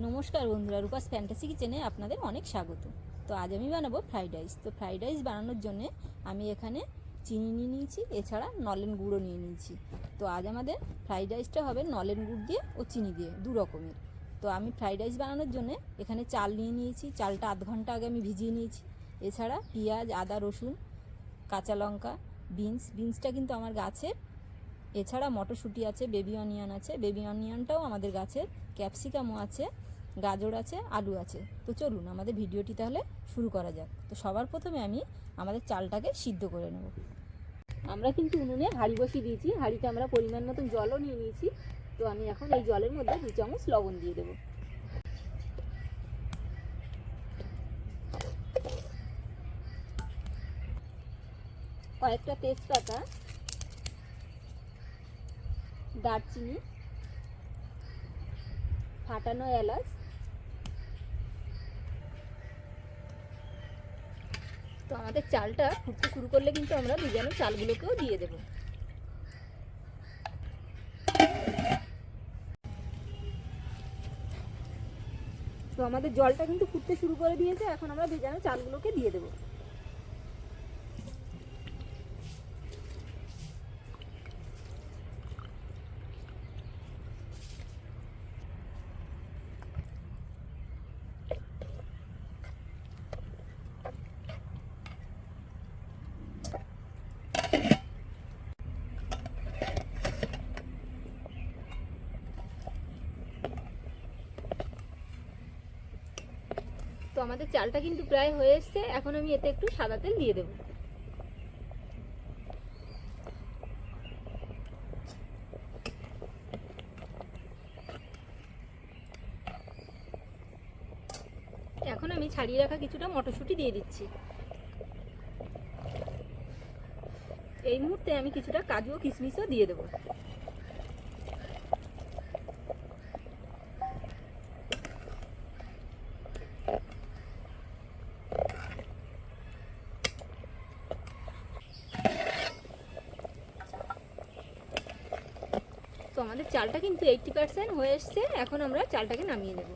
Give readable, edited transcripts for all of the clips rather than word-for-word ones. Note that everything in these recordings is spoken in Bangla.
নমস্কার বন্ধুরা, রূপাস ফ্যান্টাসি কিচেনে আপনাদের অনেক স্বাগত। তো আজ আমি বানাবো ফ্রাইড রাইস। তো ফ্রাইড রাইস বানানোর জন্য আমি এখানে চিনি নিয়ে নিয়েছি, এছাড়া নলেন গুঁড়ো নিয়ে নিয়েছি। তো আজ আমাদের ফ্রাইড রাইসটা হবে নলেন গুড় দিয়ে ও চিনি দিয়ে, দু রকমের। তো আমি ফ্রাইড রাইস বানানোর জন্য এখানে চাল নিয়ে নিয়েছি, চালটা আধ ঘন্টা আগে আমি ভিজিয়ে নিয়েছি। এছাড়া পেঁয়াজ, আদা, রসুন, কাঁচা লঙ্কা, বিনসটা কিন্তু আমার গাছের। এছাড়া মটরশুঁটি আছে, বেবি অনিয়ন আছে, বেবি অনিয়নটাও আমাদের গাছের, ক্যাপসিকামও আছে, গাজর আছে, আলু আছে। তো চলুন আমাদের ভিডিওটি তাহলে শুরু করা যাক। তো সবার প্রথমে আমি আমাদের চালটাকে সিদ্ধ করে নেব। আমরা কিন্তু উনুনে হাঁড়ি বসিয়ে দিয়েছি, হাঁড়িতে আমরা পরিমাণ মতন জলও নিয়ে নিয়েছি। তো আমি এখন এই জলের মধ্যে 2 চামচ লবণ দিয়ে দেবো। কয়েকটা তেজপাতা, দারচিনি, ফাটানো এলাচ। তো আমাদের চালটা ফুটতে শুরু করলে কিন্তু আমরা ভিজানো চালগুলোকেও দিয়ে দেব। তো আমাদের জলটা কিন্তু ফুটতে শুরু করে দিয়েছে, এখন আমরা ভেজানো চালগুলোকে দিয়ে দেব। তো আমাদের চালটা কিন্তু প্রায় হয়ে এসছে, এখন আমি এতে একটু সাদা তেল দিয়ে দেব। এখন আমি ছাড়িয়ে রাখা কিছুটা মটরশুঁটি দিয়ে দিচ্ছি। এই মুহূর্তে আমি কিছুটা কাজু ও কিশমিশও দিয়ে দেবো। তো আমাদের চালটা কিন্তু 80% হয়ে এসছে, এখন আমরা চালটাকে নামিয়ে নেব।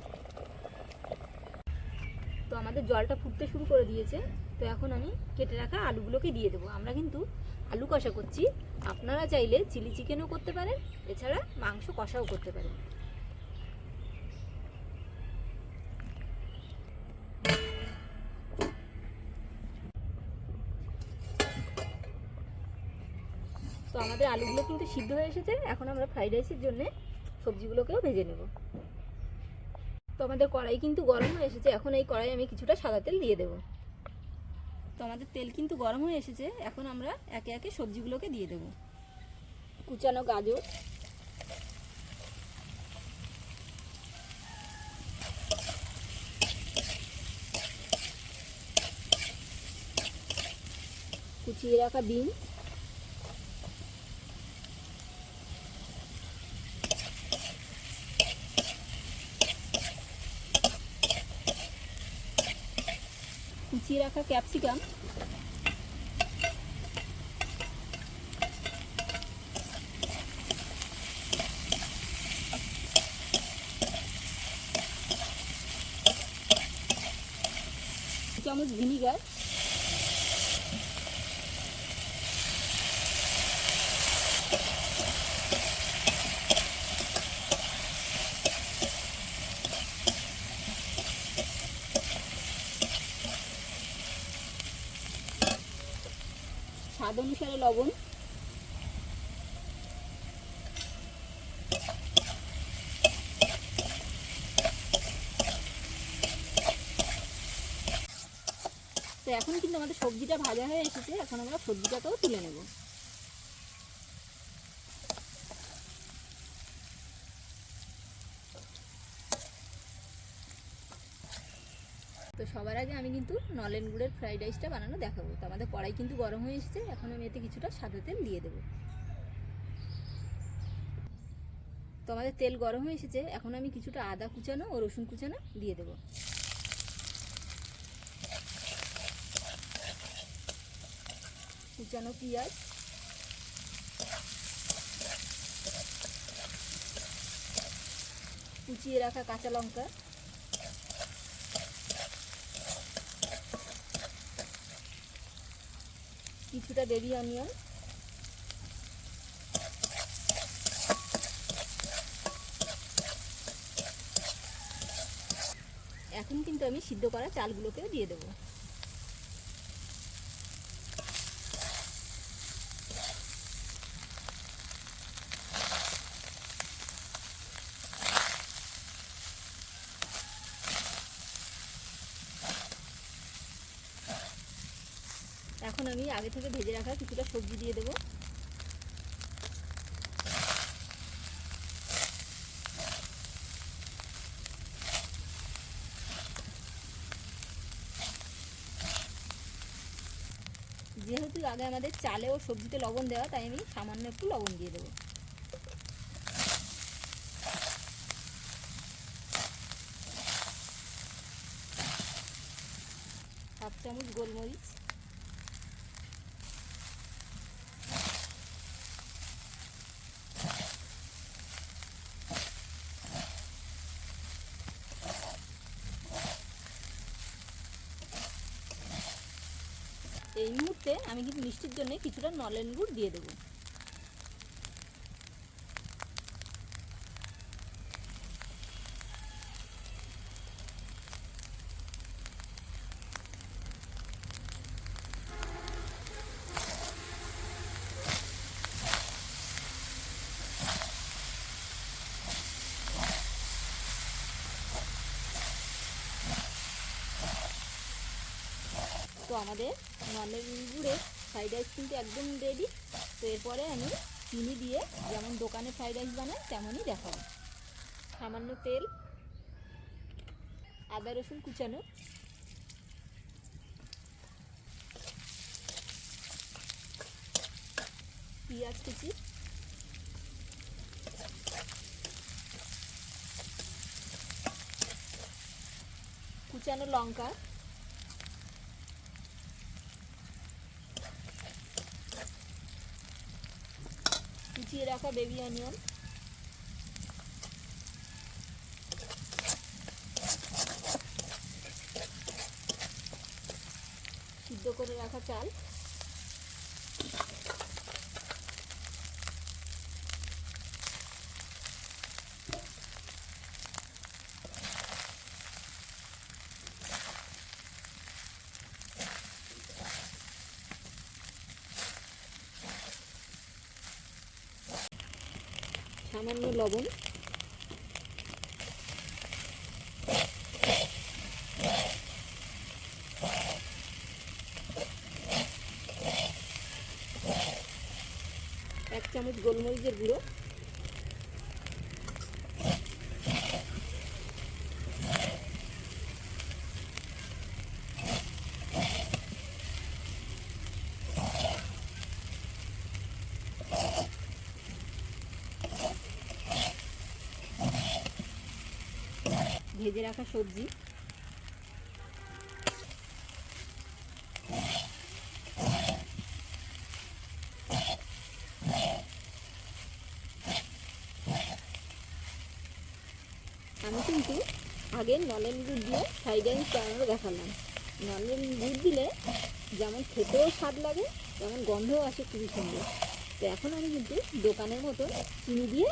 তো আমাদের জলটা ফুটতে শুরু করে দিয়েছে। তো এখন আমি কেটে রাখা আলুগুলোকে দিয়ে দেবো। আমরা কিন্তু আলু কষা করছি, আপনারা চাইলে চিলি চিকেনও করতে পারেন, এছাড়া মাংস কষাও করতে পারেন। তো আমাদের আলুগুলো কিন্তু সিদ্ধ হয়ে এসেছে, এখন আমরা ফ্রাইড রাইসের জন্য সবজিগুলোকেও ভেজে নেব। তো আমাদের কড়াই কিন্তু গরম হয়ে এসেছে, এখন এই কড়াই আমি কিছুটা সাদা তেল দিয়ে দেব। তো আমাদের তেল কিন্তু গরম হয়ে এসেছে, এখন আমরা একে একে সবজিগুলোকে দিয়ে দেব। কুচানো গাজর, কুচিয়ে রাখা বিনস, কুচিয়ে রাখা ক্যাপসিকাম, চামচ ভিনিগার, স্বাদ অনুসারে লবণ। তো এখন কিন্তু আমাদের সবজিটা ভাজা হয়ে এসেছে, এখন আমরা সবজিটাকেও তুলে নেব। তো সবার আগে আমি কিন্তু নলেন গুড়ের ফ্রাইড রাইসটা বানানো দেখাবো। তো আমাদের কড়াই কিন্তু গরম হয়ে এসেছে, এখন আমি এতে কিছুটা সাদা তেল দিয়ে দেবো। তো আমাদের তেল গরম হয়ে এসেছে, এখন আমি কিছুটা আদা কুচানো ও রসুন কুচানো দিয়ে দেবো। কুচানো পেঁয়াজ, কুচিয়ে রাখা কাঁচা লঙ্কা, কিছুটা বেবি অনিয়ন, এখন কিন্তু আমি সিদ্ধ করা চালগুলোকেও দিয়ে দেবো। এখন আমি আগে থেকে ভেজে রাখা কিছুটা সবজি দিয়ে দেবো। যেহেতু আগে আমাদের চালে ও সবজিতে লবণ দেওয়া, তাই আমি সামান্য একটু লবণ দিয়ে দেবো। হাফ চামচ গোলমরিচ, এই মুহূর্তে আমি কিন্তু মিষ্টির জন্য কিছুটা নলেন গুড় দিয়ে দেবো। তো আমাদের নলেন গুড়ের ফ্রাইড রাইস কিন্তু একদম রেডি। তো এরপরে আমি চিনি দিয়ে যেমন দোকানে ফ্রাইড রাইস বানাই তেমনই দেখাবো। সামান্য তেল, আদা রসুন কুচানো, পেঁয়াজ কুচি, কুচানো লঙ্কা, কুচিয়ে রাখা বেবি অনিয়ন, সিদ্ধ করে রাখা চাল, সামান্য লবণ, এক চামচ গোলমরিচের গুঁড়ো, ভেজে রাখা সবজি, আমি কিন্তু আগে নলেন গুড় দিয়ে ফ্রাইড রাইস বানানো দেখালাম। নলেন গুড় দিলে যেমন খেতেও স্বাদ লাগে, যেমন গন্ধও আসে খুবই সুন্দর। তো এখন আমি কিন্তু দোকানের মতন চিনি দিয়ে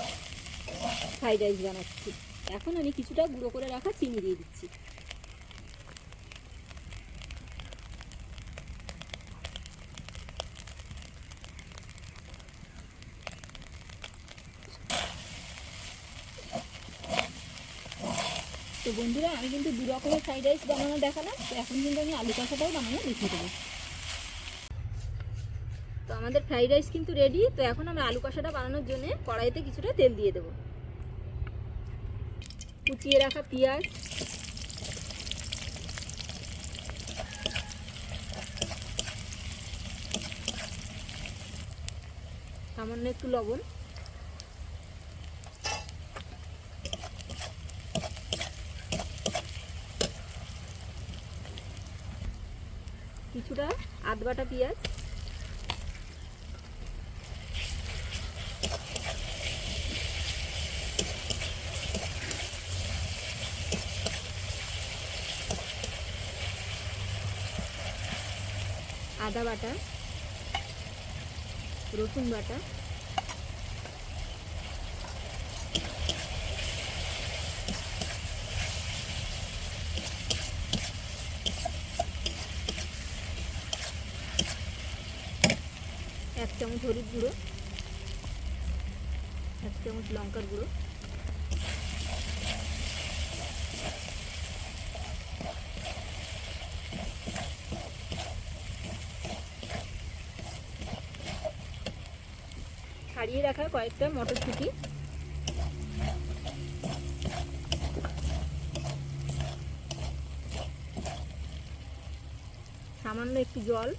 ফ্রাইড রাইস বানাচ্ছি। এখন আমি কিছুটা গুঁড়ো করে রাখা চিনি দিয়ে দিচ্ছি। তো বন্ধুরা, আমি কিন্তু দু রকমের ফ্রাইড রাইস বানানো দেখালাম। তো এখন কিন্তু আমি আলু কষাটাও বানানো দেখিয়ে দেবো। তো আমাদের ফ্রাইড রাইস কিন্তু রেডি। তো এখন আমি আলু কষাটা বানানোর জন্য কড়াইতে কিছুটা তেল দিয়ে দেবো। কুচিয়ে রাখা পেঁয়াজ, সামান্য একটু লবণ, কিছুটা আধ বাটা পেঁয়াজ, আদা বাটা, রসুন বাটা, এক চামচ হলুদ গুঁড়ো, এক চামচ লঙ্কার গুঁড়ো, ছাড়িয়ে রাখা কয়েকটা মটরশুঁটি, সামান্য একটু জল,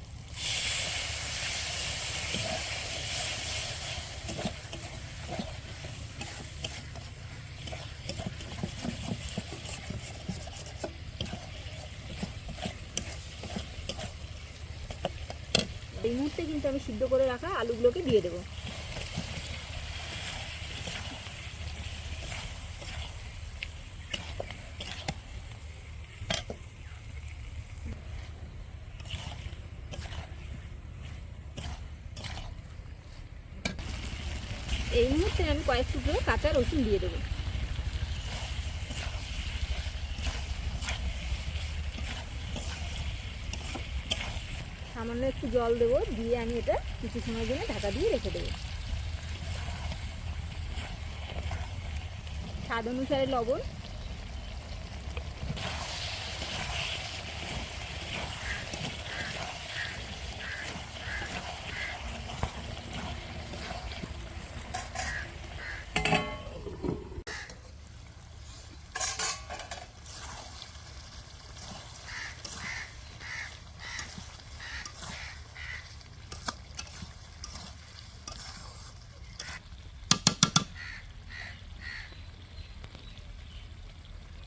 এই মুহূর্তে কিন্তু আমি সিদ্ধ করে রাখা আলুগুলোকে দিয়ে দেবো। এই মুহূর্তে আমি কয়েক টুকরো কাঁচা রসুন দিয়ে দেবো। সামান্য একটু জল দেবো, দিয়ে আমি এটা কিছু সময়ের জন্য ঢাকা দিয়ে রেখে দেবো। স্বাদ অনুসারে লবণ,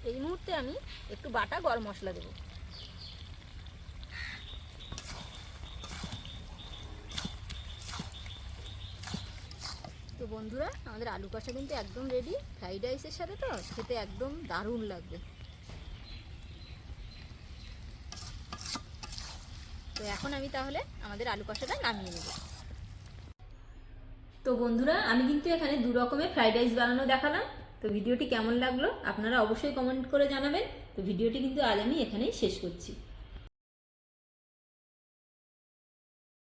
এই মুহূর্তে আমি একটু বাটা গরম মশলা দেবো। তো বন্ধুরা, আমাদের আলু কষা কিন্তু একদম রেডি। ফ্রাইড রাইসের সাথে তো খেতে একদম দারুণ লাগবে। তো এখন আমি তাহলে আমাদের আলু কষাটা নামিয়ে নেব। তো বন্ধুরা, আমি কিন্তু এখানে দু রকমের ফ্রাইড রাইস বানানো দেখালাম। তো ভিডিওটি কেমন লাগলো আপনারা অবশ্যই কমেন্ট করে জানাবেন। তো ভিডিওটি কিন্তু আজ আমি এখানেই শেষ করছি।